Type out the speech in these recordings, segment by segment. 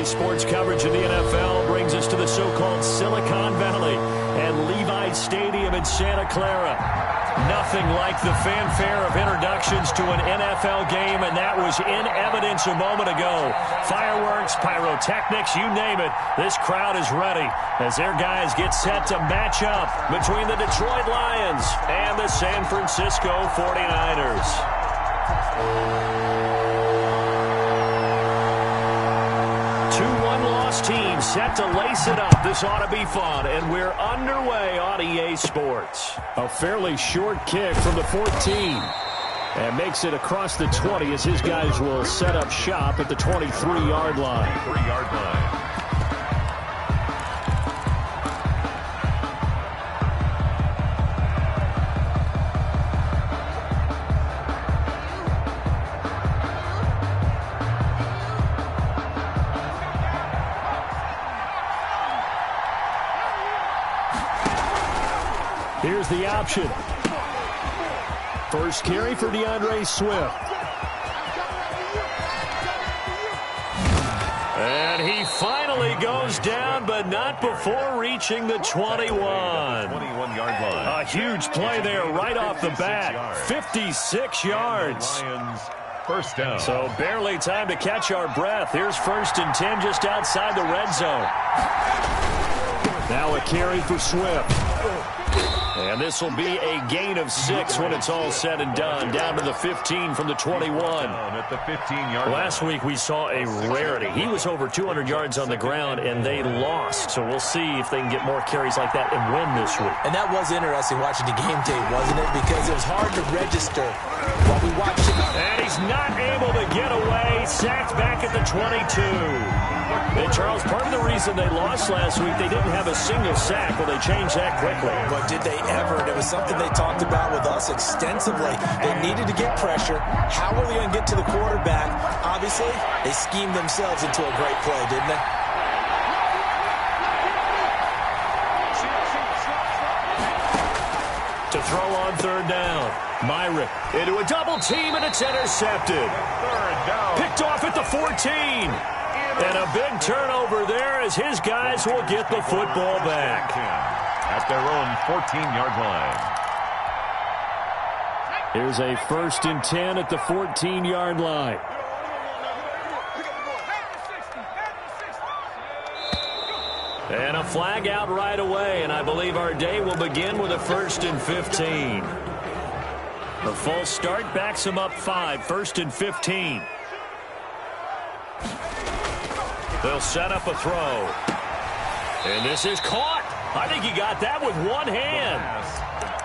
Sports coverage of the NFL brings us to the so-called Silicon Valley and Levi Stadium in Santa Clara. Nothing like the fanfare of introductions to an NFL game, and that was in evidence a moment ago. Fireworks, pyrotechnics, you name it. This crowd is ready as their guys get set to match up between the Detroit Lions and the San Francisco 49ers. Two one-loss teams set to lace it up. This ought to be fun, and we're underway on EA Sports. A fairly short kick from the 14. And makes it across the 20 as his guys will set up shop at the 23-yard line. 3-yard line. Here's the option. First carry for DeAndre Swift. And he finally goes down, but not before reaching the 21. 21-yard line. A huge play there right off the bat. 56 yards. Lions first down. So barely time to catch our breath. Here's 1st and 10 just outside the red zone. Now a carry for Swift. And this will be a gain of 6 when it's all said and done. Down to the 15 from the 21. At the 15-yard Last week we saw a rarity. He was over 200 yards on the ground, and they lost. So we'll see if they can get more carries like that and win this week. And that was interesting watching the game tape, wasn't it? Because it was hard to register while we watched it. And he's not able to get away. Sacked back at the 22. And Charles, part of the reason they lost last week, they didn't have a single sack. Well, they changed that quickly. But did they ever? It was something they talked about with us extensively. They needed to get pressure. How were they going to get to the quarterback? Obviously, they schemed themselves into a great play, didn't they? To throw on 3rd down. Myrick into a double team, and it's intercepted. 3rd down. Picked off at the 14. And a big turnover there as his guys will get the football back. At their own 14-yard line. Here's a 1st and 10 at the 14-yard line. And a flag out right away, and I believe our day will begin with a 1st and 15. A false start backs him up 5, 1st and 15. They'll set up a throw. And this is caught. I think he got that with one hand.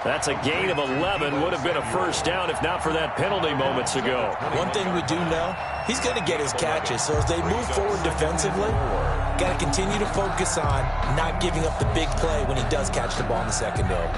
That's a gain of 11. Would have been a 1st down if not for that penalty moments ago. One thing we do know, he's going to get his catches. So as they move forward defensively, got to continue to focus on not giving up the big play when he does catch the ball in the secondary.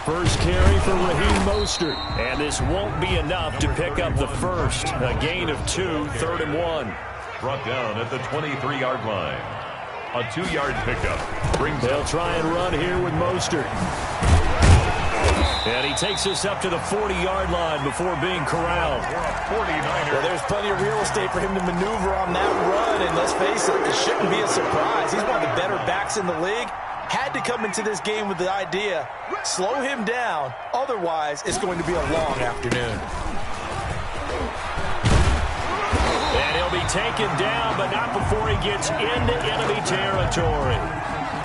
First carry for Raheem Mostert. And this won't be enough to pick up the 1st. A gain of 2, 3rd and 1. Brought down at the 23-yard line. A 2-yard pickup. They'll try and run here with Mostert. And he takes us up to the 40-yard line before being corralled. 49ers. Well, there's plenty of real estate for him to maneuver on that run. And let's face it, it shouldn't be a surprise. He's one of the better backs in the league. Had to come into this game with the idea, slow him down, otherwise it's going to be a long afternoon. And he'll be taken down, but not before he gets into enemy territory.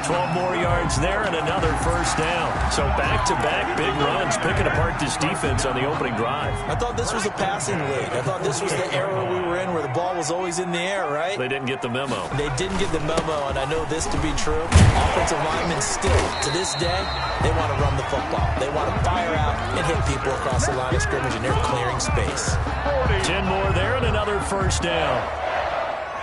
12 more yards there and another 1st down. So back-to-back big runs, picking apart this defense on the opening drive. I thought this was a passing league. I thought this was the era we were in where the ball was always in the air, right? They didn't get the memo. They didn't get the memo, and I know this to be true. Offensive linemen still, to this day, they want to run the football. They want to fire out and hit people across the line of scrimmage, and they're clearing space. 10 more there and another 1st down.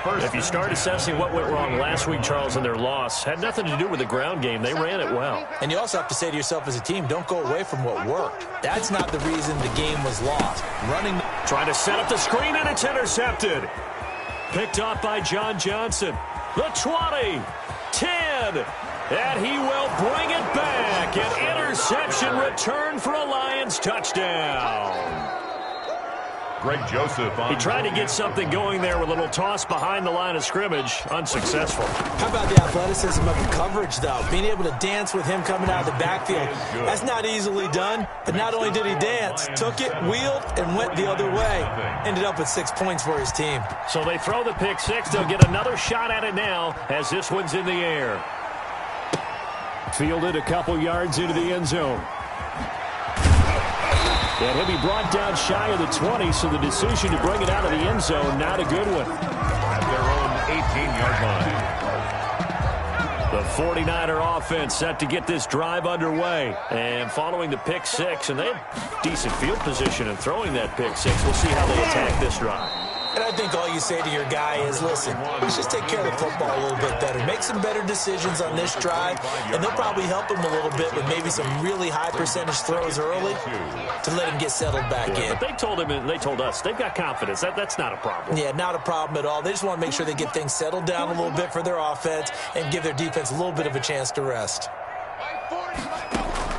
If you start assessing what went wrong last week, Charles, in their loss, had nothing to do with the ground game. They ran it well. And you also have to say to yourself as a team, don't go away from what worked. That's not the reason the game was lost. Trying to set up the screen, and it's intercepted. Picked off by John Johnson. the 20, 10, and he will bring it back. An interception return for a Lions touchdown. Greg Joseph. He tried to get something going there with a little toss behind the line of scrimmage. Unsuccessful. How about the athleticism of the coverage, though? Being able to dance with him coming out of the backfield. That's not easily done. But not only did he dance, took it, wheeled, and went the other way. Ended up with 6 points for his team. So they throw the pick six. They'll get another shot at it now as this one's in the air. Fielded a couple yards into the end zone. And he'll be brought down shy of the 20, so the decision to bring it out of the end zone, not a good one. At their own 18-yard line. The 49er offense set to get this drive underway. And following the pick six, and they had decent field position in throwing that pick six. We'll see how they attack this drive. And I think all you say to your guy is, listen, let's just take care of the football a little bit better. Make some better decisions on this drive, and they'll probably help him a little bit with maybe some really high percentage throws early to let him get settled back in. But they told him, and they told us, they've got confidence. That's not a problem. Yeah, not a problem at all. They just want to make sure they get things settled down a little bit for their offense and give their defense a little bit of a chance to rest.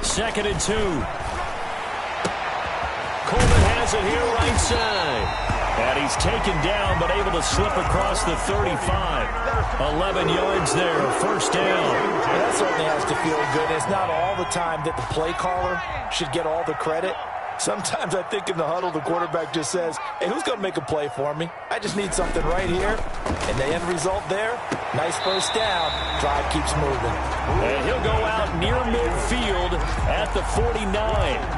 2nd and 2. Coleman has it here right side. And he's taken down, but able to slip across the 35. 11 yards there, 1st down. And that certainly has to feel good. It's not all the time that the play caller should get all the credit. Sometimes I think in the huddle, the quarterback just says, hey, who's going to make a play for me? I just need something right here. And the end result there, nice 1st down. Drive keeps moving. And he'll go out near midfield at the 49.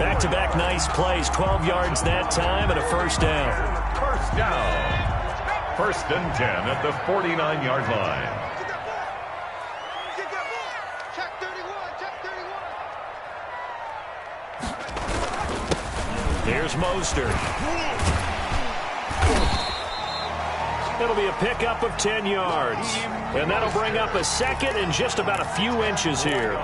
Back-to-back nice plays, 12 yards that time and a 1st down. 1st down. 1st and 10 at the 49-yard line. Here's Mostert. It'll be a pickup of 10 yards. And that'll bring up a 2nd and just about a few inches here.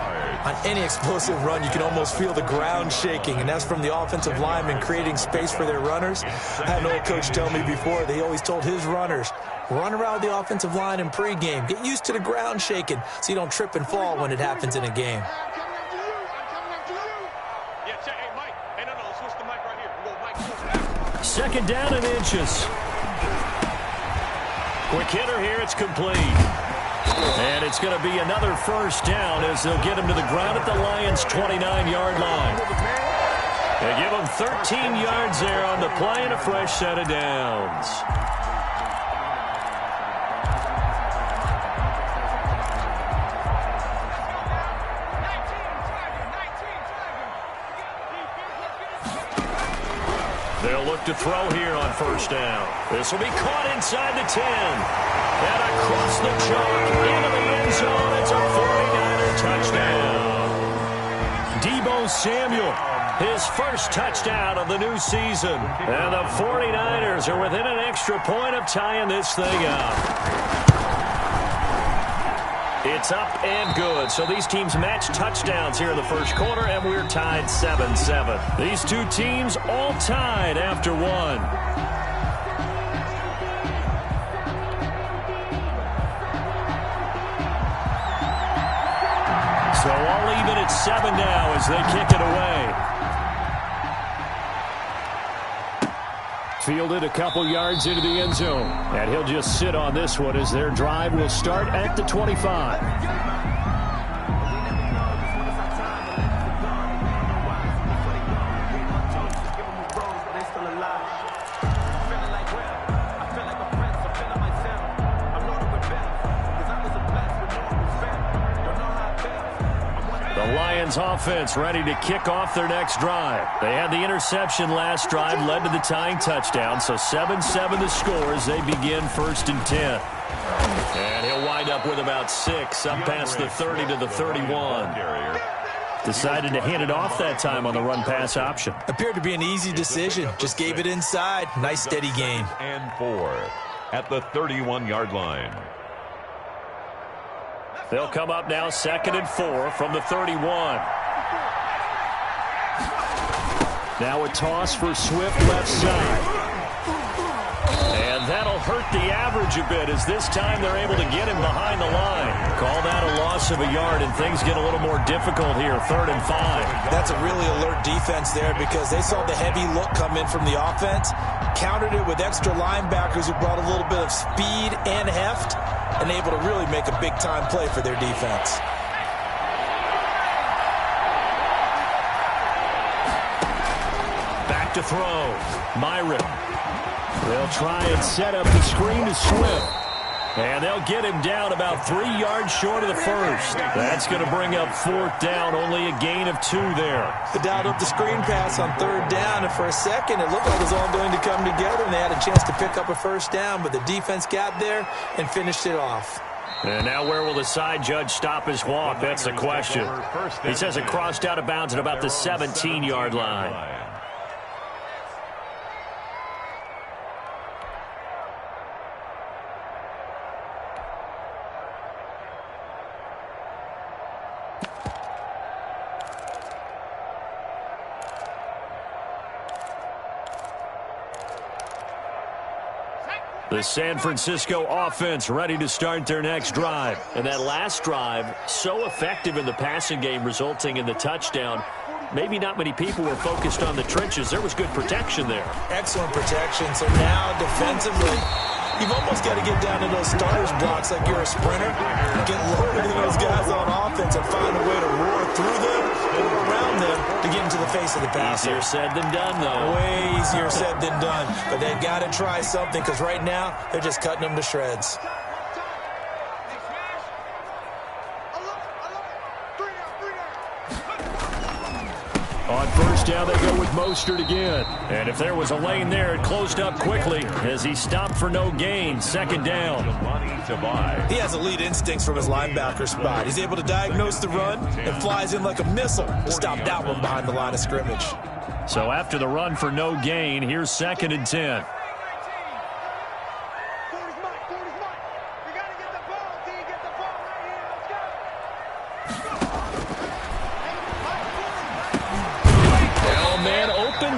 On any explosive run, you can almost feel the ground shaking, and that's from the offensive linemen creating space for their runners. I had an old coach tell me before, they always told his runners, run around the offensive line in pregame. Get used to the ground shaking so you don't trip and fall when it happens in a game. 2nd down and inches. Quick hitter here, it's complete. And it's going to be another 1st down as they'll get him to the ground at the Lions' 29-yard line. They give him 13 yards there on the play and a fresh set of downs. They'll look to throw here on 1st down. This will be caught inside the 10. And across the chalk into the end zone. It's a 49er touchdown. Deebo Samuel, his 1st touchdown of the new season. And the 49ers are within an extra point of tying this thing up. It's up and good. So these teams match touchdowns here in the 1st quarter, and we're tied 7-7. These two teams all tied after one. So all even at 7 now as they kick it away. Fielded a couple yards into the end zone. And he'll just sit on this one as their drive will start at the 25. Lions offense ready to kick off their next drive. They had the interception last drive, led to the tying touchdown, so 7-7 the score as they begin 1st and 10. And he'll wind up with about 6, up past the 30 to the 31. Decided to hand it off that time on the run-pass option. Appeared to be an easy decision. Just gave it inside. Nice, steady game. 1st and 4 at the 31-yard line. They'll come up now 2nd and 4 from the 31. Now a toss for Swift left side. And that'll hurt the average a bit as this time they're able to get him behind the line. Call that a loss of a yard, and things get a little more difficult here, 3rd and 5. That's a really alert defense there because they saw the heavy look come in from the offense, countered it with extra linebackers who brought a little bit of speed and heft, and able to really make a big-time play for their defense. Back to throw. Myron. They'll try and set up the screen to Swift. And they'll get him down about 3 yards short of the first. That's going to bring up 4th down, only a gain of 2 there. They dialed up the screen pass on 3rd down, and for a second it looked like it was all going to come together, and they had a chance to pick up a 1st down, but the defense got there and finished it off. And now where will the side judge stop his walk? That's the question. He says it crossed out of bounds at about the 17-yard line. The San Francisco offense ready to start their next drive. And that last drive, so effective in the passing game, resulting in the touchdown. Maybe not many people were focused on the trenches. There was good protection there. Excellent protection. So now defensively, you've almost got to get down to those starters blocks like you're a sprinter. Get lower than those guys on offense and find a way to roar through them or around them to get into the face of the passer. Easier said than done, though. Way easier said than done. But they've got to try something because right now they're just cutting them to shreds. On 1st down, they go with Mostert again. And if there was a lane there, it closed up quickly as he stopped for no gain. 2nd down. He has elite instincts from his linebacker spot. He's able to diagnose the run and flies in like a missile to stop that one behind the line of scrimmage. So after the run for no gain, here's 2nd and 10.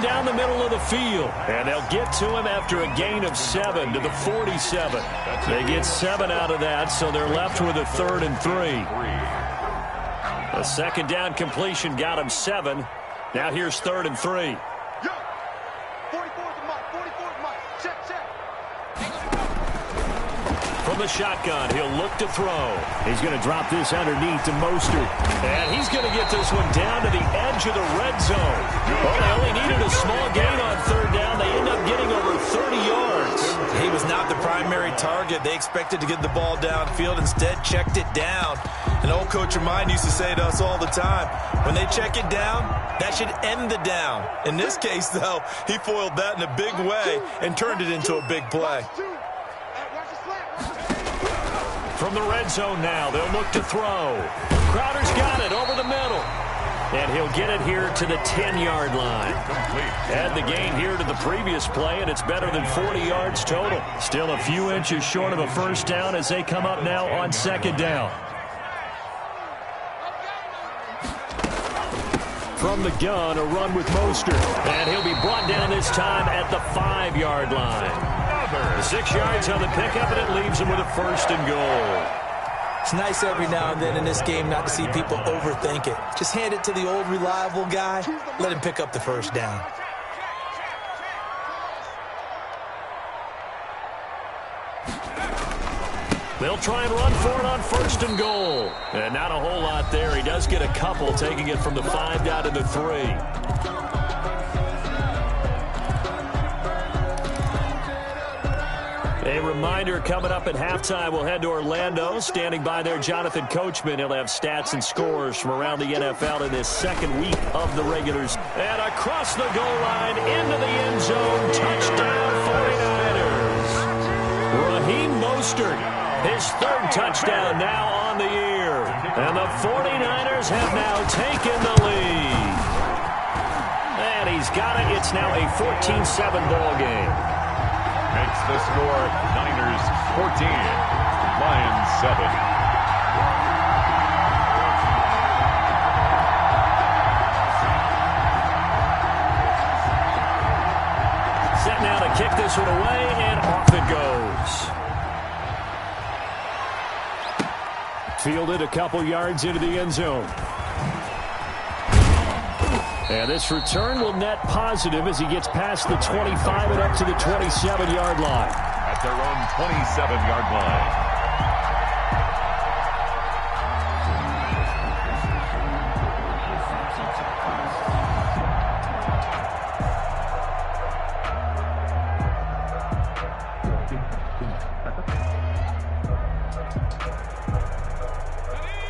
Down the middle of the field, and they'll get to him after a gain of 7 to the 47. They get 7 out of that, so they're left with a 3rd and 3. A 2nd down completion got him 7. Now here's 3rd and 3. From the shotgun, he'll look to throw. He's going to drop this underneath to Mostert. And he's going to get this one down to the edge of the red zone. Oh, they only needed a small gain on 3rd down. They end up getting over 30 yards. He was not the primary target. They expected to get the ball downfield. Instead, checked it down. An old coach of mine used to say to us all the time, when they check it down, that should end the down. In this case, though, he foiled that in a big way and turned it into a big play. From the red zone now, they'll look to throw. Crowder's got it over the middle. And he'll get it here to the 10-yard line. Add the gain here to the previous play, and it's better than 40 yards total. Still a few inches short of a 1st down as they come up now on 2nd down. From the gun, a run with Mostert. And he'll be brought down this time at the 5-yard line. 6 yards on the pickup, and it leaves him with a 1st and goal. It's nice every now and then in this game not to see people overthink it. Just hand it to the old reliable guy. Let him pick up the 1st down. They'll try and run for it on 1st and goal. And not a whole lot there. He does get a couple, taking it from the 5 down to the 3. A reminder, coming up at halftime, we'll head to Orlando. Standing by there, Jonathan Coachman. He'll have stats and scores from around the NFL in this 2nd week of the regulars. And across the goal line, into the end zone, touchdown 49ers. Raheem Mostert, his 3rd touchdown now on the year. And the 49ers have now taken the lead. And he's got it. It's now a 14-7 ball game. Makes the score Niners 14, Lions 7. Set now to kick this one away, and off it goes. Fielded a couple yards into the end zone. And this return will net positive as he gets past the 25 and up to the 27-yard line. At their own 27-yard line.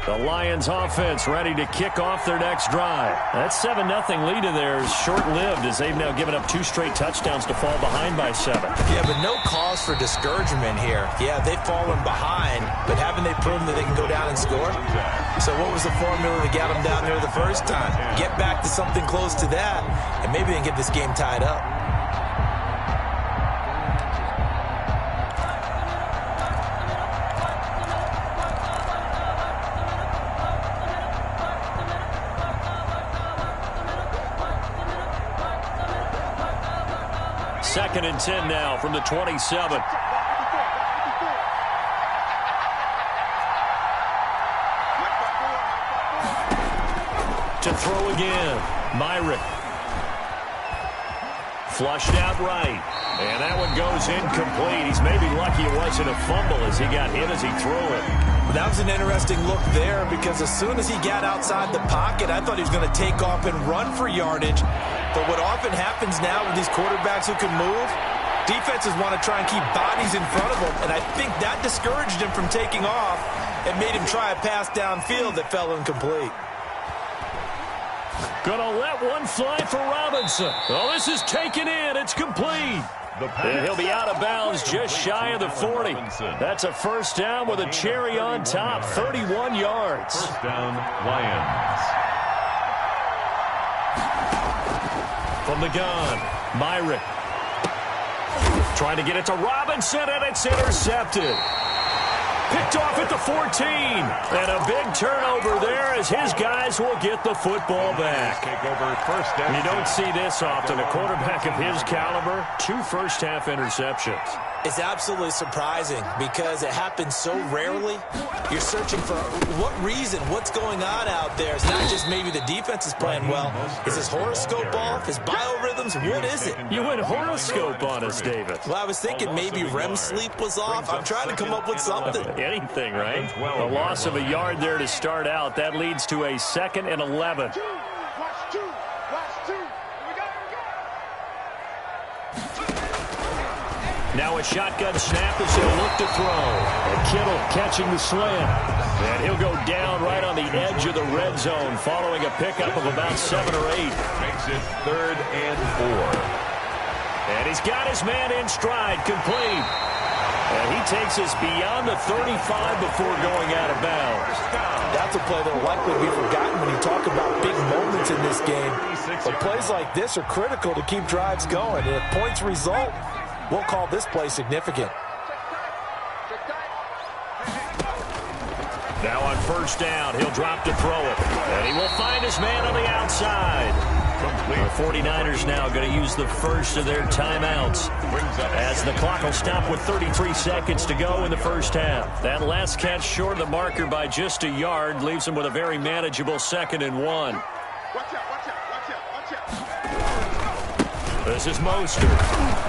The Lions offense ready to kick off their next drive. That 7-0 lead of theirs short-lived as they've now given up 2 straight touchdowns to fall behind by 7. Yeah, but no cause for discouragement here. Yeah, they've fallen behind, but haven't they proven that they can go down and score? So what was the formula that got them down there the first time? Get back to something close to that, and maybe they can get this game tied up. Second and 10 now from the 27. To throw again. Myrick. Flushed out right. And that one goes incomplete. He's maybe lucky it wasn't a fumble as he got hit as he threw it. That was an interesting look there because as soon as he got outside the pocket, I thought he was going to take off and run for yardage. But what often happens now with these quarterbacks who can move, defenses want to try and keep bodies in front of them, and I think that discouraged him from taking off and made him try a pass downfield that fell incomplete. Gonna let one fly for Robinson. Oh, this is taken in. It's complete. And he'll be out of bounds just shy of the 40. That's a first down with a cherry on top, 31 yards. First down, Lions. From the gun, Myrick. Trying to get it to Robinson, and it's intercepted. Picked off at the 14. And a big turnover there as his guys will get the football back. Take over first down. You don't see this often. A quarterback of his caliber, 2 first-half interceptions. It's absolutely surprising because it happens so rarely. You're searching for what reason, what's going on out there. It's not just maybe the defense is playing well. Is his horoscope off? His biorhythms? What is it? You went horoscope on us, David. Well, I was thinking maybe REM sleep was off. I'm trying to come up with something. Anything, right? A loss of a yard there to start out. That leads to a 2nd and 11. Now a shotgun snap as he'll look to throw. And Kittle catching the slant. And he'll go down right on the edge of the red zone following a pickup of about 7 or 8. Makes it 3rd and 4. And he's got his man in stride, complete. And he takes us beyond the 35 before going out of bounds. That's a play that will likely be forgotten when you talk about big moments in this game. But plays like this are critical to keep drives going. And if points result, we'll call this play significant. Now on first down, he'll drop to throw it. And he will find his man on the outside. The 49ers now going to use the first of their timeouts as the clock will stop with 33 seconds to go in the first half. That last catch short of the marker by just a yard leaves them with a very manageable 2nd and 1. This is Mostert.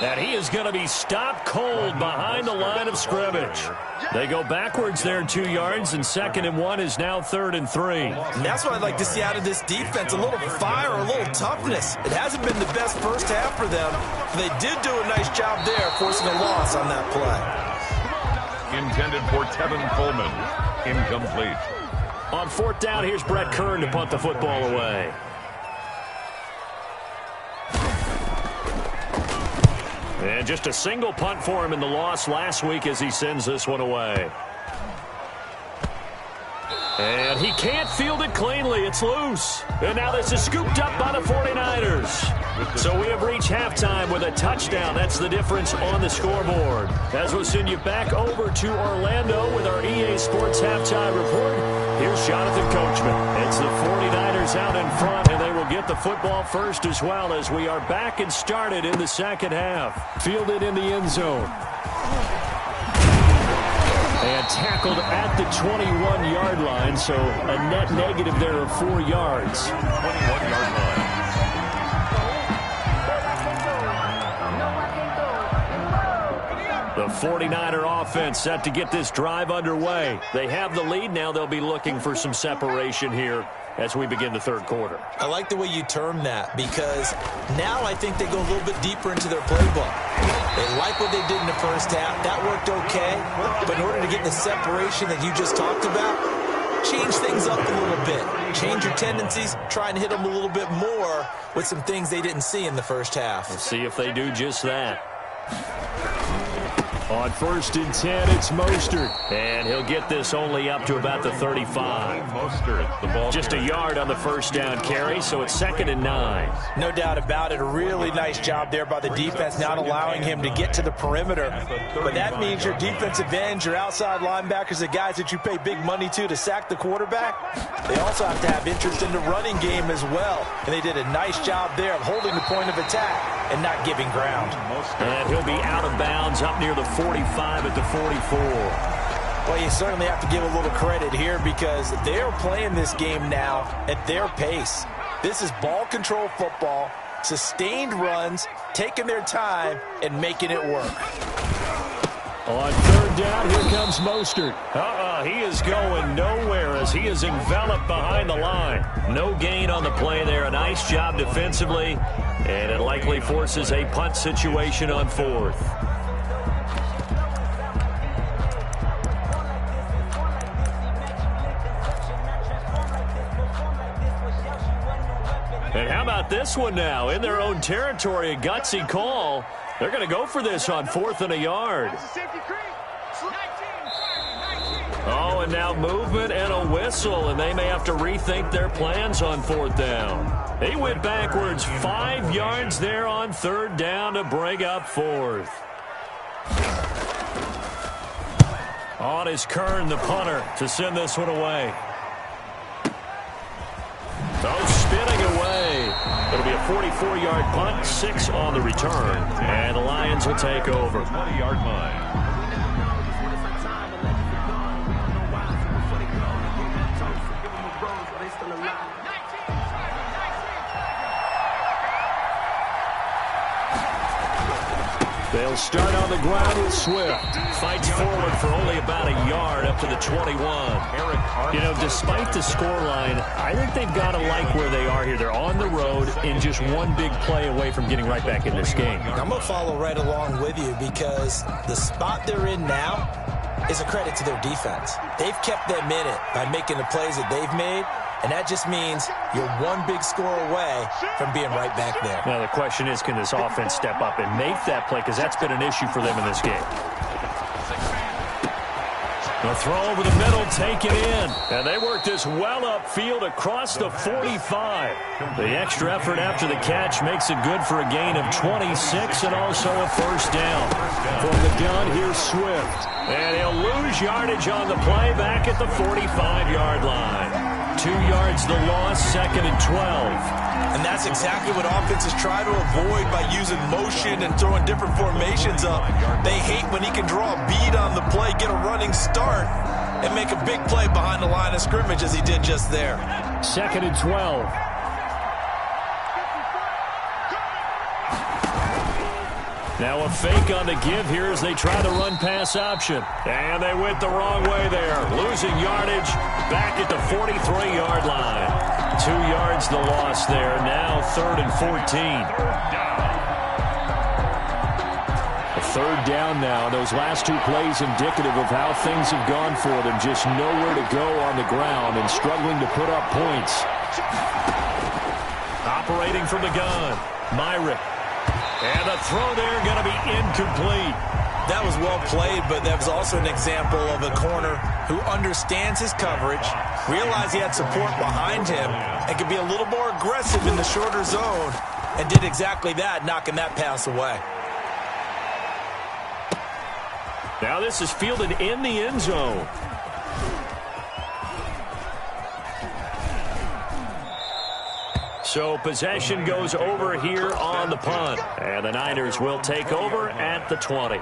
And he is going to be stopped cold behind the line of scrimmage. They go backwards there 2 yards, and 2nd and 1 is now 3rd and 3. And that's what I'd like to see out of this defense, a little fire, a little toughness. It hasn't been the best first half for them. They did do a nice job there, forcing a loss on that play. Intended for Tevin Coleman. Incomplete. On 4th down, here's Brett Kern to punt the football away. And just a single punt for him in the loss last week as he sends this one away. And he can't field it cleanly. It's loose. And now this is scooped up by the 49ers. So we have reached halftime with a touchdown. That's the difference on the scoreboard. As we'll send you back over to Orlando with our EA Sports Halftime Report, here's Jonathan Coachman. It's the 49ers out in front, and they will get the football first as well as we are back and started in the second half. Fielded in the end zone. And tackled at the 21-yard line, so a net negative there of 4 yards. 21-yard line. The 49er offense set to get this drive underway. They have the lead. Now they'll be looking for some separation here as we begin the third quarter. I like the way you term that, because now I think they go a little bit deeper into their playbook. They like what they did in the first half. That worked okay. But in order to get the separation that you just talked about, change things up a little bit. Change your tendencies. Try and hit them a little bit more with some things they didn't see in the first half. We'll see if they do just that. On 1st and 10, it's Mostert. And he'll get this only up to about the 35. Mostert, the ball just a yard on the first down carry, so it's 2nd and 9. No doubt about it. A really nice job there by the defense, not allowing him to get to the perimeter. But that means your defensive ends, your outside linebackers, the guys that you pay big money to sack the quarterback, they also have to have interest in the running game as well. And they did a nice job there of holding the point of attack and not giving ground. And he'll be out of bounds up near the 45 at the 44. Well, you certainly have to give a little credit here, because they're playing this game now at their pace. This is ball control football, sustained runs, taking their time, and making it work. On 3rd down, here comes Mostert. He is going nowhere as he is enveloped behind the line. No gain on the play there. A nice job defensively, and it likely forces a punt situation on 4th. And how about this one now? In their own territory, a gutsy call. They're going to go for this on 4th and a yard. Oh, and now movement and a whistle, and they may have to rethink their plans on 4th down. They went backwards 5 yards there on 3rd down to bring up 4th. On is Kern, the punter, to send this one away. Oh, spinning away. It'll be a 44-yard punt, 6 on the return. And the Lions will take over. 20-yard line. They'll start on the ground with Swift. Fights forward for only about a yard up to the 21. You know, despite the scoreline, I think they've got to like where they are here. They're on the road and just one big play away from getting right back in this game. I'm going to follow right along with you, because the spot they're in now is a credit to their defense. They've kept them in it by making the plays that they've made. And that just means you're one big score away from being right back there. Now, the question is, can this offense step up and make that play? Because that's been an issue for them in this game. The throw over the middle, take it in. And they work this well upfield across the 45. The extra effort after the catch makes it good for a gain of 26 and also a first down. From the gun, here's Swift. And he'll lose yardage on the play back at the 45-yard line. 2 yards the loss, 2nd and 12. And that's exactly what offenses try to avoid by using motion and throwing different formations up. They hate when he can draw a bead on the play, get a running start, and make a big play behind the line of scrimmage as he did just there. 2nd and 12. Now a fake on the give here as they try the run-pass option. And they went the wrong way there. Losing yardage back at the 43-yard line. 2 yards the loss there. Now 3rd and 14. A 3rd down now. Those last 2 plays indicative of how things have gone for them. Just nowhere to go on the ground and struggling to put up points. Operating from the gun, Myrick. And the throw there going to be incomplete. That was well played, but that was also an example of a corner who understands his coverage, realized he had support behind him, and could be a little more aggressive in the shorter zone, and did exactly that, knocking that pass away. Now this is fielded in the end zone. So possession goes over here on the punt. And the Niners will take over at the 20.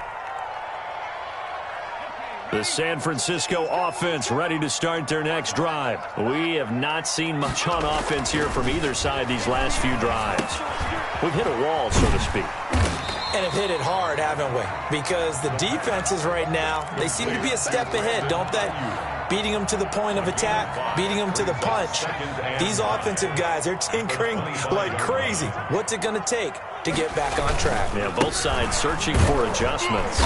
The San Francisco offense ready to start their next drive. We have not seen much on offense here from either side these last few drives. We've hit a wall, so to speak. And have hit it hard, haven't we? Because the defenses right now, they seem to be a step ahead, don't they? Beating them to the point of attack, beating them to the punch. These offensive guys, they're tinkering like crazy. What's it going to take to get back on track? Yeah, both sides searching for adjustments.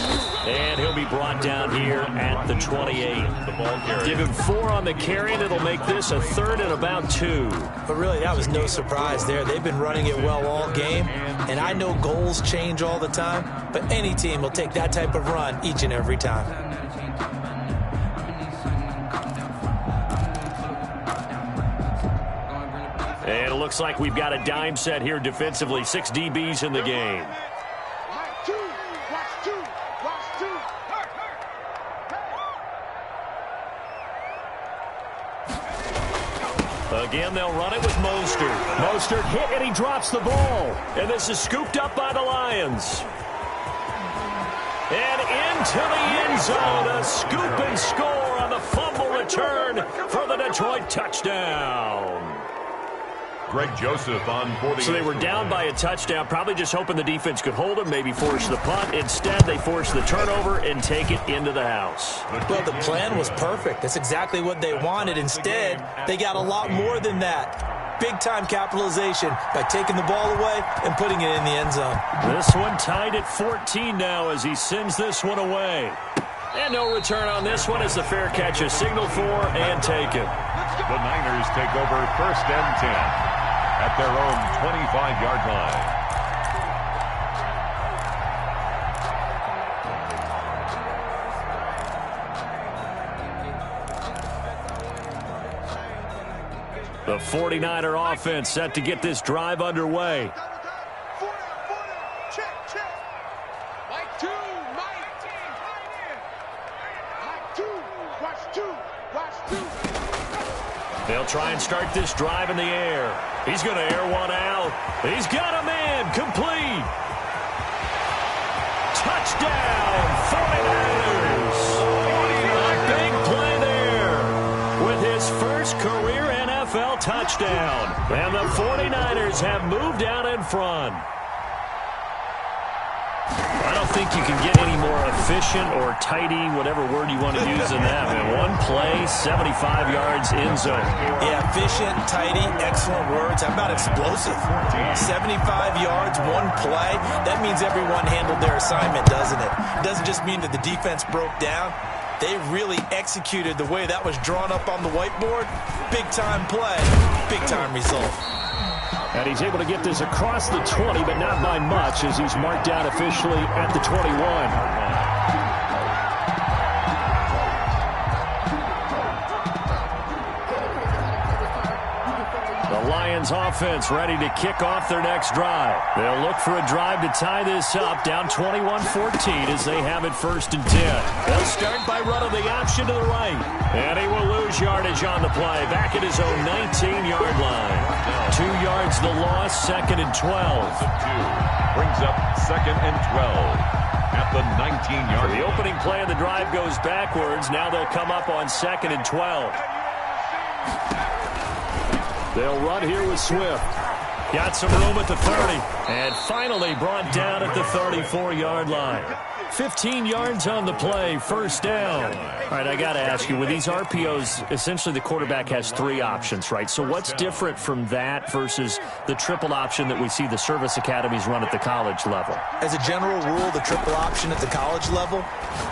And he'll be brought down here at the 28. The ball carrier. Give him 4 on the carry, and it'll make this a 3rd and about 2. But really, that was no surprise there. They've been running it well all game. And I know goals change all the time, but any team will take that type of run each and every time. And it looks like we've got a dime set here defensively. 6 DBs in the game. Again, they'll run it with Mostert. Mostert hit, and he drops the ball. And this is scooped up by the Lions. And into the end zone, a scoop and score on the fumble return for the Detroit touchdown. Greg Joseph on 40. So they were down by a touchdown, probably just hoping the defense could hold them, maybe force the punt. Instead, they force the turnover and take it into the house. Well, the plan was perfect. That's exactly what they wanted. Instead, they got a lot more than that. Big-time capitalization by taking the ball away and putting it in the end zone. This one tied at 14 now as he sends this one away. And no return on this one as the fair catch is signaled for and taken. The Niners take over 1st and 10 at their own 25-yard line. The 49er offense set to get this drive underway. They'll try and start this drive in the air. He's going to air one out. He's got a man complete. Touchdown, 49ers. A big play there with his first career NFL touchdown. And the 49ers have moved out in front. I don't think you can get any more efficient or tidy, whatever word you want to use in that. Man, one play, 75 yards in zone. Yeah, efficient, tidy, excellent words. How about explosive? 75 yards, one play. That means everyone handled their assignment, doesn't it? It doesn't just mean that the defense broke down. They really executed the way that was drawn up on the whiteboard. Big-time play, big-time result. And he's able to get this across the 20, but not by much as he's marked down officially at the 21. The Lions offense ready to kick off their next drive. They'll look for a drive to tie this up, down 21-14 as they have it 1st and 10. They'll start by running the option to the right. And he will lose yardage on the play, back at his own 19-yard line. 2 yards the loss, 2nd and 12. Brings up 2nd and 12 at the 19-yard line. The opening play of the drive goes backwards. Now they'll come up on 2nd and 12. They'll run here with Swift. Got some room at the 30. And finally brought down at the 34-yard line. 15 yards on the play, 1st down. All right, I got to ask you, with these RPOs, essentially the quarterback has 3 options, right? So what's different from that versus the triple option that we see the service academies run at the college level? As a general rule, the triple option at the college level,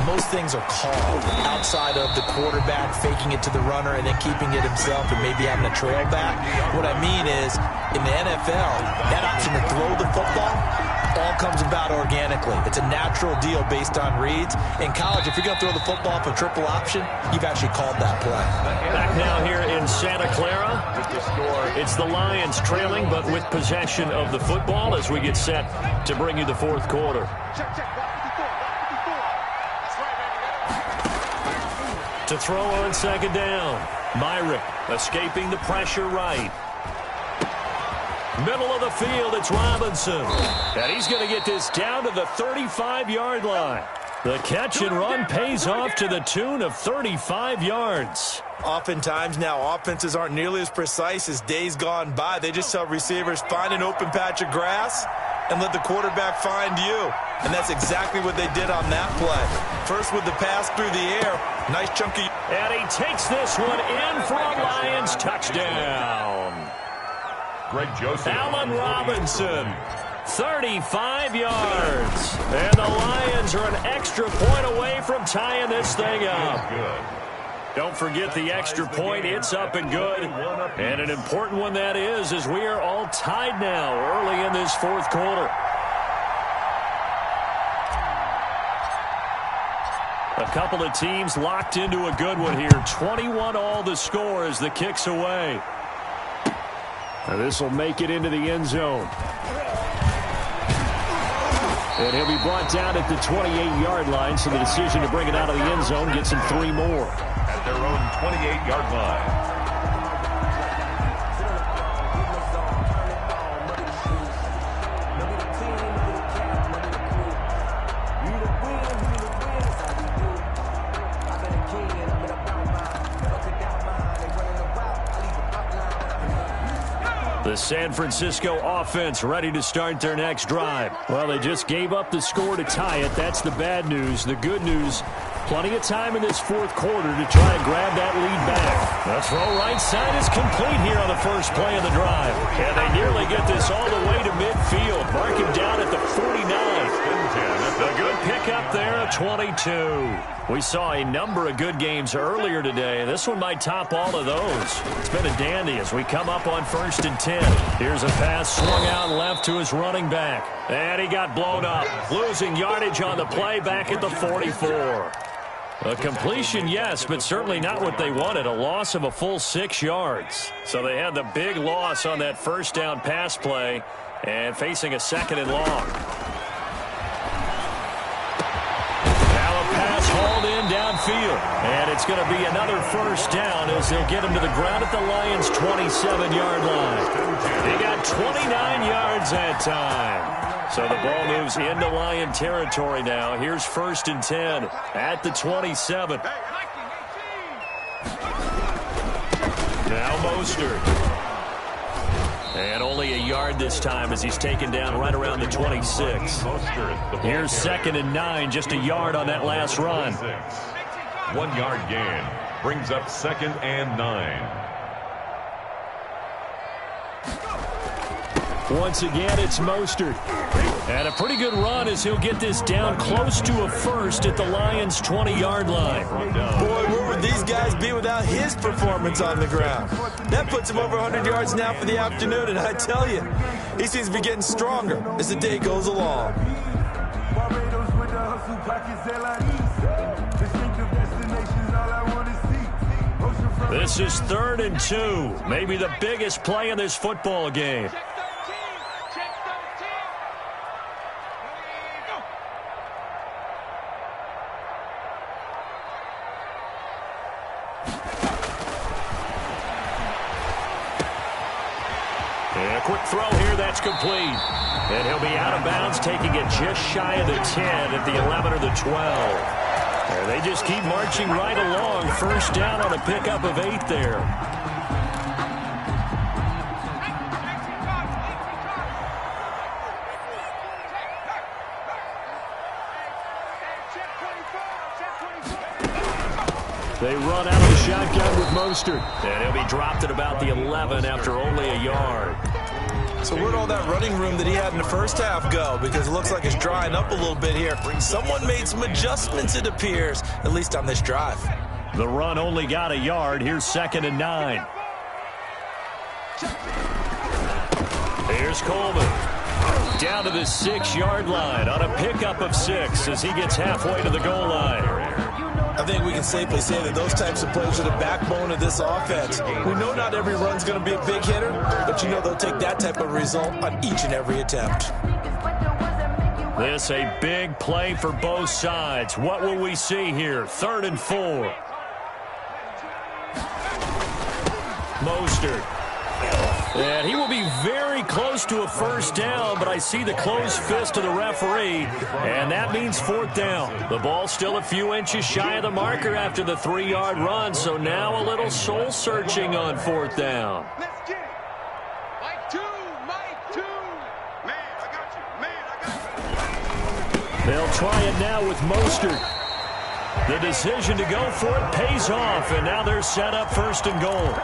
most things are called outside of the quarterback faking it to the runner and then keeping it himself and maybe having a trail back. What I mean is, in the NFL, that option to throw the football all comes about organically. It's a natural deal based on reads. In college, if you're going to throw the football for triple option, you've actually called that play. Back now here in Santa Clara. It's the Lions trailing, but with possession of the football as we get set to bring you the 4th quarter. To throw on 2nd down. Myrick escaping the pressure right. Middle of the field, it's Robinson. And he's going to get this down to the 35-yard line. The catch and run pays off to the tune of 35 yards. Oftentimes now, offenses aren't nearly as precise as days gone by. They just tell receivers, find an open patch of grass and let the quarterback find you. And that's exactly what they did on that play. First with the pass through the air. Nice chunky. And he takes this one in for a Lions touchdown. Greg Joseph. Allen Robinson, 35 yards. And the Lions are an extra point away from tying this thing up. Good. Don't forget the extra point. It's up and good. And an important one that is, as we are all tied now early in this fourth quarter. A couple of teams locked into a good one here. 21-all the score as the kick's away. And this will make it into the end zone. And he'll be brought down at the 28-yard line, so the decision to bring it out of the end zone gets him 3 more. At their own 28-yard line. The San Francisco offense ready to start their next drive. Well, they just gave up the score to tie it. That's the bad news. The good news, plenty of time in this fourth quarter to try and grab that lead back. The throw right side is complete here on the first play of the drive. And they nearly get this all the way to midfield. Mark him down at the 49. A good pickup there at 22. We saw a number of good games earlier today. This one might top all of those. It's been a dandy as we come up on 1st and 10. Here's a pass swung out left to his running back. And he got blown up. Losing yardage on the play back at the 44. A completion, yes, but certainly not what they wanted. A loss of a full 6 yards. So they had the big loss on that first down pass play and facing a 2nd and long. Hauled in downfield. And it's going to be another first down as they'll get him to the ground at the Lions' 27-yard line. They got 29 yards that time. So the ball moves into Lion territory now. Here's 1st and 10 at the 27. Now Mostert. And only a yard this time as he's taken down right around the 26. Here's 2nd and 9, just a yard on that last run. 1 yard gain brings up 2nd and 9. Once again, it's Mostert. And a pretty good run as he'll get this down close to a first at the Lions' 20-yard line. Boy, where would these guys be without his performance on the ground? That puts him over 100 yards now for the afternoon, and I tell you, he seems to be getting stronger as the day goes along. This is 3rd and 2, maybe the biggest play in this football game. A quick throw here, that's complete. And he'll be out of bounds, taking it just shy of the 10 at the 11 or the 12. And they just keep marching right along. First down on a pickup of 8 there. They run out of the shotgun with Mostert. And he'll be dropped at about the 11 after only a yard. So where'd all that running room that he had in the first half go? Because it looks like it's drying up a little bit here. Someone made some adjustments, it appears, at least on this drive. The run only got a yard. Here's 2nd and 9. Here's Coleman. Down to the 6-yard line on a pickup of 6 as he gets halfway to the goal line. I think we can safely say that those types of plays are the backbone of this offense. We know not every run's going to be a big hitter, but you know they'll take that type of result on each and every attempt. This a big play for both sides. What will we see here? 3rd and 4. Mostert. And he will be very close to a first down, but I see the closed fist of the referee, and that means fourth down. The ball's still a few inches shy of the marker after the 3-yard run, so now a little soul-searching on fourth down. Let's get it. Mike two. Man, I got you. They'll try it now with Mostert. The decision to go for it pays off, and now they're set up first and goal.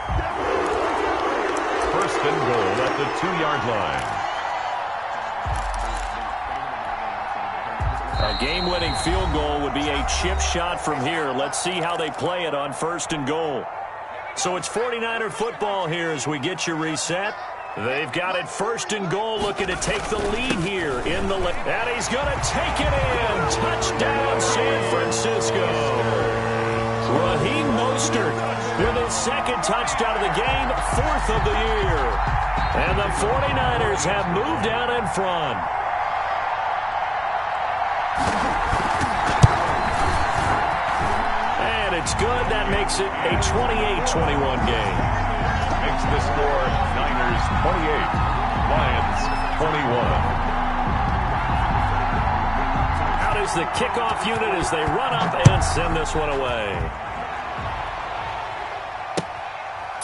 First and goal at the 2-yard line. A game-winning field goal would be a chip shot from here. Let's see how they play it on first and goal. So it's 49er football here as we get you reset. They've got it first and goal, looking to take the lead here in the lane. And he's going to take it in. Touchdown, San Francisco. Raheem Mostert with his second touchdown of the game, fourth of the year. And the 49ers have moved out in front. And it's good. That makes it a 28-21 game. Makes the score Niners 28, Lions 21. Out is the kickoff unit as they run up and send this one away.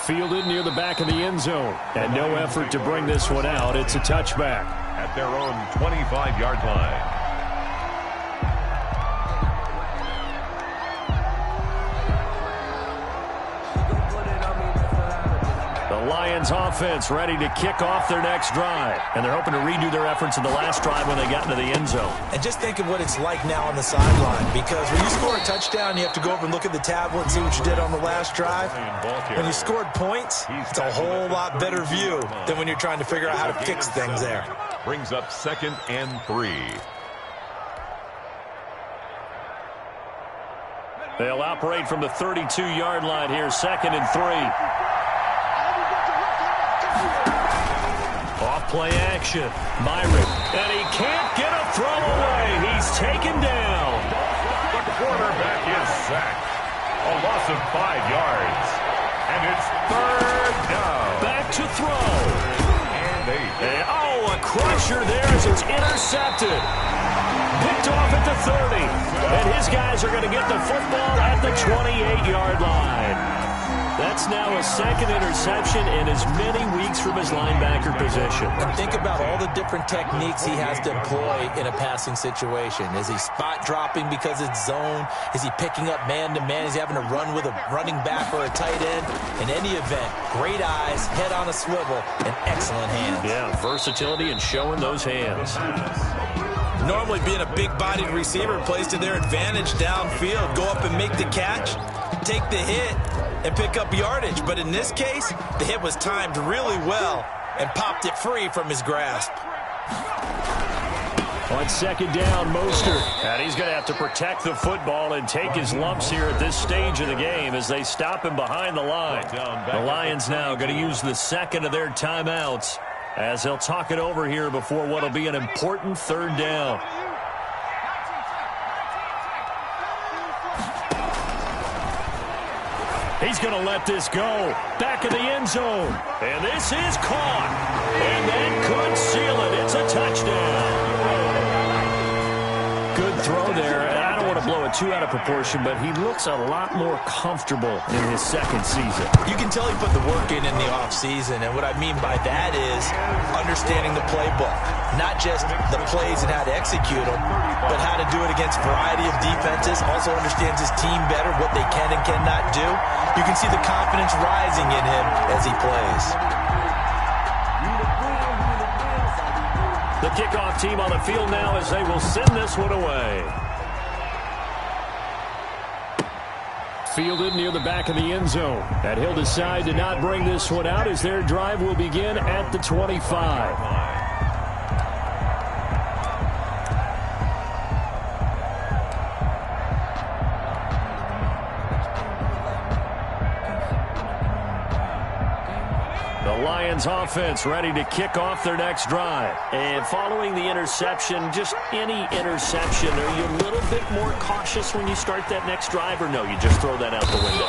Fielded near the back of the end zone. And no effort to bring this one out. It's a touchback. At their own 25-yard line. Lions offense ready to kick off their next drive. And they're hoping to redo their efforts in the last drive when they got into the end zone. And just think of what it's like now on the sideline, because when you score a touchdown, you have to go over and look at the tablet and see what you did on the last drive. When you scored points, it's a whole lot better view than when you're trying to figure out how to fix things there. Brings up 2nd and 3. They'll operate from the 32-yard line here, 2nd and 3. Off-play action. Myrick. And he can't get a throw away. He's taken down. The quarterback is sacked. A loss of 5 yards. And it's 3rd down. Back to throw. And a crusher there as it's intercepted. Picked off at the 30. And his guys are going to get the football at the 28-yard line. That's now a 2nd interception in as many weeks from his linebacker position. And think about all the different techniques he has to employ in a passing situation. Is he spot dropping because it's zone? Is he picking up man-to-man? Is he having to run with a running back or a tight end? In any event, great eyes, head on a swivel, and excellent hands. Yeah, versatility and showing those hands. Normally being a big-bodied receiver plays to their advantage downfield. Go up and make the catch, take the hit, and pick up yardage. But in this case, the hit was timed really well and popped it free from his grasp. On 2nd down, Mostert. And he's going to have to protect the football and take his lumps here at this stage of the game as they stop him behind the line. The Lions now going to use the 2nd of their timeouts as they'll talk it over here before what will be an important 3rd down. He's going to let this go. Back of the end zone. And this is caught. And that could seal it. It's a touchdown. Good throw there. And I don't want to blow it too out of proportion, but he looks a lot more comfortable in his 2nd season. You can tell he put the work in the offseason. And what I mean by that is understanding the playbook. Not just the plays and how to execute them, but how to do it against a variety of defenses. Also understands his team better, what they can and cannot do. You can see the confidence rising in him as he plays. The kickoff team on the field now as they will send this one away. Fielded near the back of the end zone. And he'll decide to not bring this one out as their drive will begin at the 25. Lions offense ready to kick off their next drive. And following the interception, just any interception, are you a little bit more cautious when you start that next drive, or no, you just throw that out the window?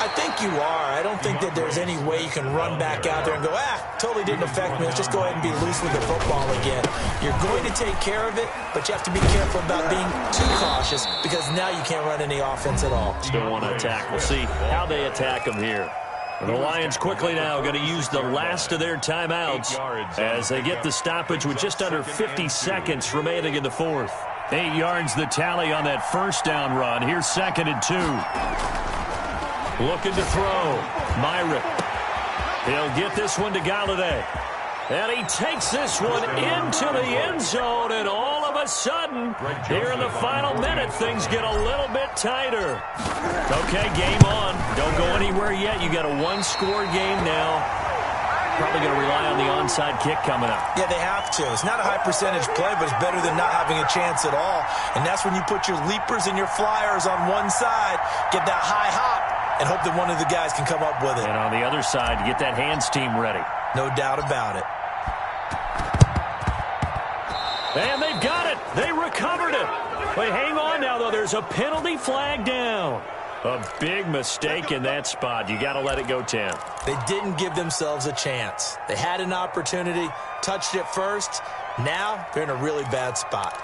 I think you are. I don't think that there's any way you can run back out there and go, totally didn't affect me. Let's just go ahead and be loose with the football again. You're going to take care of it, but you have to be careful about being too cautious because now you can't run any offense at all. Still want to attack. We'll see how they attack them here. The Lions quickly now going to use the last of their timeouts as they get the stoppage with just under 50 seconds remaining in the fourth. 8 yards the tally on that first down run. Here's 2nd and 2. Looking to throw. Myrick. He'll get this one to Galladay. And he takes this one into the end zone, and all of a sudden, here in the final minute, things get a little bit tighter. Okay, game on. Don't go anywhere yet. You got a one-score game now. Probably going to rely on the onside kick coming up. Yeah, they have to. It's not a high-percentage play, but it's better than not having a chance at all. And that's when you put your leapers and your flyers on one side, get that high hop, and hope that one of the guys can come up with it. And on the other side, get that hands team ready. No doubt about it. And they've got it. They recovered it. But hang on now, though. There's a penalty flag down. A big mistake in that spot. You got to let it go, Tim. They didn't give themselves a chance. They had an opportunity, touched it first. Now they're in a really bad spot.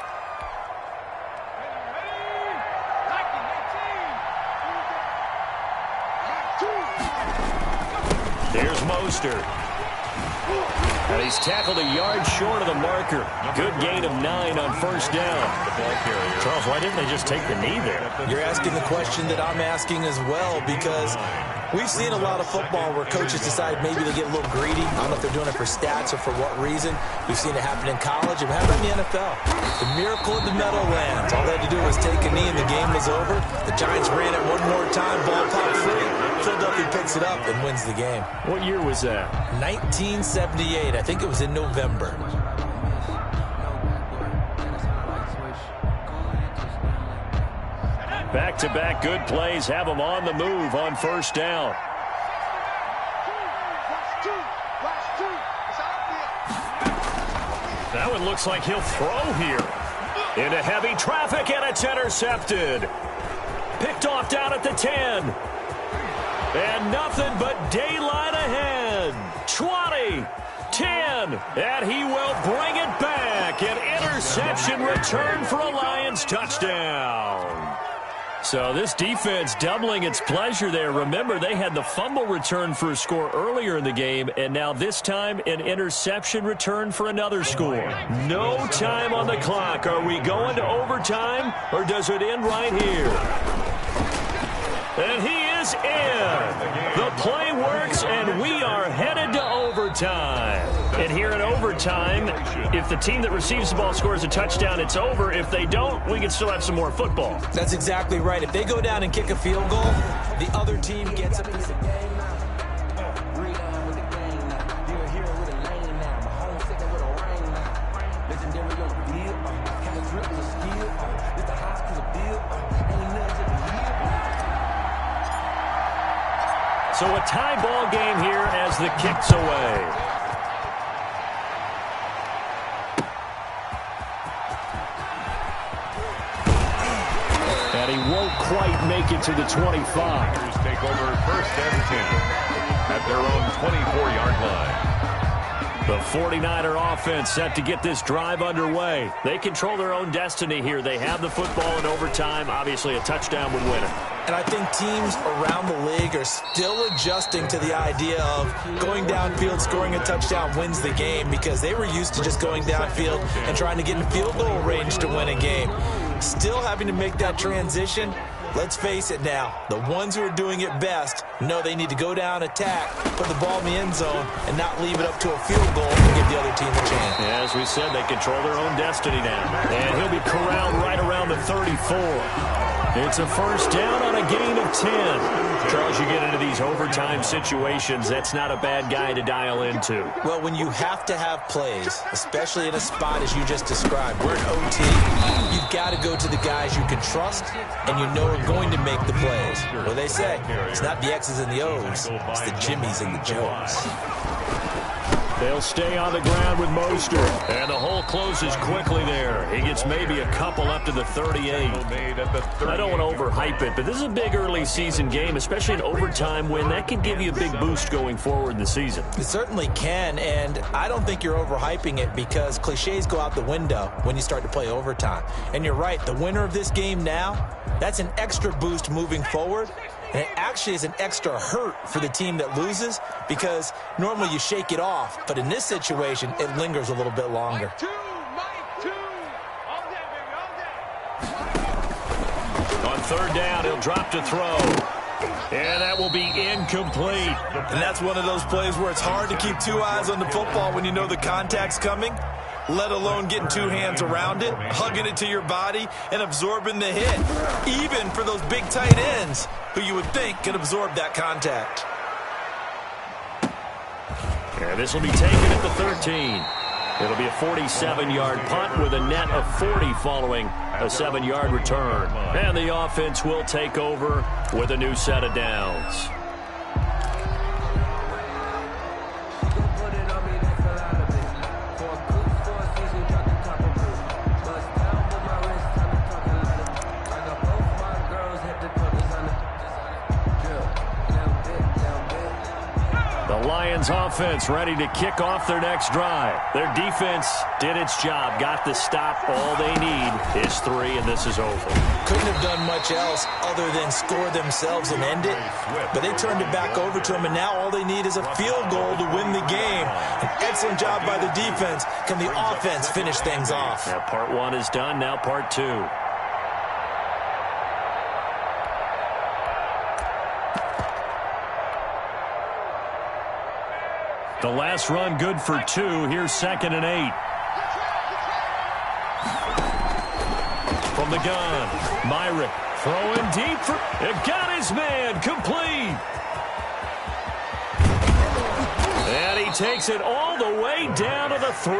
Here's Mostert. And he's tackled a yard short of the marker. Good gain of 9 on first down. Charles, why didn't they just take the knee there? You're asking the question that I'm asking as well, because we've seen a lot of football where coaches decide maybe they get a little greedy. I don't know if they're doing it for stats or for what reason. We've seen it happen in college and happen in the NFL. The miracle of the Meadowlands. All they had to do was take a knee and the game was over. The Giants ran it one more time, ball popped free. Philadelphia picks it up and wins the game. What year was that? 1978. I think it was in November. Back-to-back good plays have them on the move on first down. That one looks like he'll throw here. Into heavy traffic, and it's intercepted. Picked off down at the 10. And nothing but daylight ahead. 20, 10, and he will bring it back. An interception return for a Lions touchdown. So this defense doubling its pleasure there. Remember, they had the fumble return for a score earlier in the game, and now this time an interception return for another score. No time on the clock. Are we going to overtime, or does it end right here? And he is in. The play works, and we are headed to overtime. And here in overtime, if the team that receives the ball scores a touchdown, it's over. If they don't, we can still have some more football. That's exactly right. If they go down and kick a field goal, the other team gets a piece of game. So a tie ball game here as the kick's away. And he won't quite make it to the 25. Take over 1st and 10 at their own 24-yard line. The 49er offense set to get this drive underway. They control their own destiny here. They have the football in overtime. Obviously, a touchdown would win it. And I think teams around the league are still adjusting to the idea of going downfield, scoring a touchdown wins the game, because they were used to just going downfield and trying to get in field goal range to win a game. Still having to make that transition. Let's face it now, the ones who are doing it best know they need to go down, attack, put the ball in the end zone, and not leave it up to a field goal to give the other team a chance. Yeah, as we said, they control their own destiny now. And he'll be corralled right around the 34. It's a first down on a gain of 10. Charles, you get into these overtime situations, that's not a bad guy to dial into. Well, when you have to have plays, especially in a spot as you just described, we're in OT, you've got to go to the guys you can trust and you know are going to make the plays. Well, they say, it's not the X's and the O's, it's the Jimmys and the Joes. They'll stay on the ground with Mostert. And the hole closes quickly there. He gets maybe a couple up to the 38. I don't want to overhype it, but this is a big early season game, especially an overtime win. That could give you a big boost going forward in the season. It certainly can, and I don't think you're overhyping it because cliches go out the window when you start to play overtime. And you're right, the winner of this game now, that's an extra boost moving forward. And it actually is an extra hurt for the team that loses because normally you shake it off. But in this situation, it lingers a little bit longer. On third down, he'll drop to throw. And that will be incomplete. And that's one of those plays where it's hard to keep two eyes on the football when you know the contact's coming, let alone getting two hands around it, hugging it to your body, and absorbing the hit, even for those big tight ends who you would think could absorb that contact. And this will be taken at the 13. It'll be a 47-yard punt with a net of 40 following a 7-yard return. And the offense will take over with a new set of downs. Lions offense ready to kick off their next drive. Their defense did its job, got the stop. All they need is 3, and this is over. Couldn't have done much else other than score themselves and end it, but they turned it back over to them, and now all they need is a field goal to win the game. An excellent job by the defense. Can the offense finish things off? Now part 1 is done, now part 2. The last run good for 2. Here's 2nd and 8. From the gun, Myrick throwing deep for... It got his man, complete. And he takes it all the way down to the 3.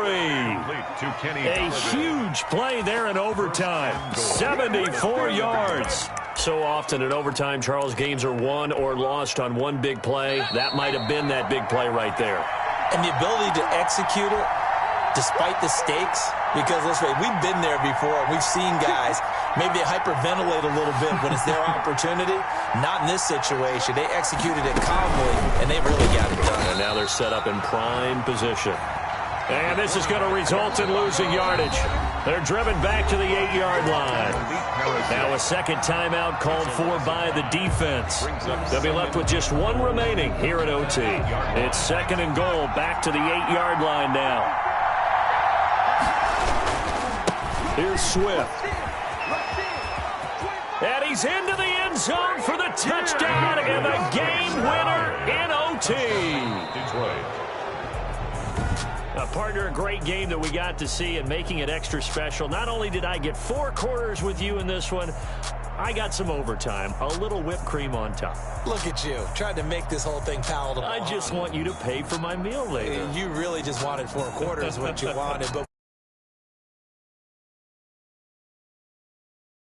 A huge play there in overtime. 74 yards. So often in overtime, Charles, games are won or lost on one big play. That might have been that big play right there. And the ability to execute it despite the stakes, because let's face it, we've been there before. We've seen guys, maybe they hyperventilate a little bit when it's their opportunity. Not in this situation. They executed it calmly, and they really got it done. And now they're set up in prime position. And this is going to result in losing yardage. They're driven back to the 8-yard line. Now a second timeout called for by the defense. They'll be left with just 1 remaining here at OT. It's 2nd and goal, back to the 8-yard line now. Here's Swift. And he's into the end zone for the touchdown and the game winner in OT. Partner, a great game that we got to see and making it extra special. Not only did I get 4 quarters with you in this one, I got some overtime, a little whipped cream on top. Look at you, trying to make this whole thing palatable. I just want you to pay for my meal later. You really just wanted 4 quarters, what you wanted. But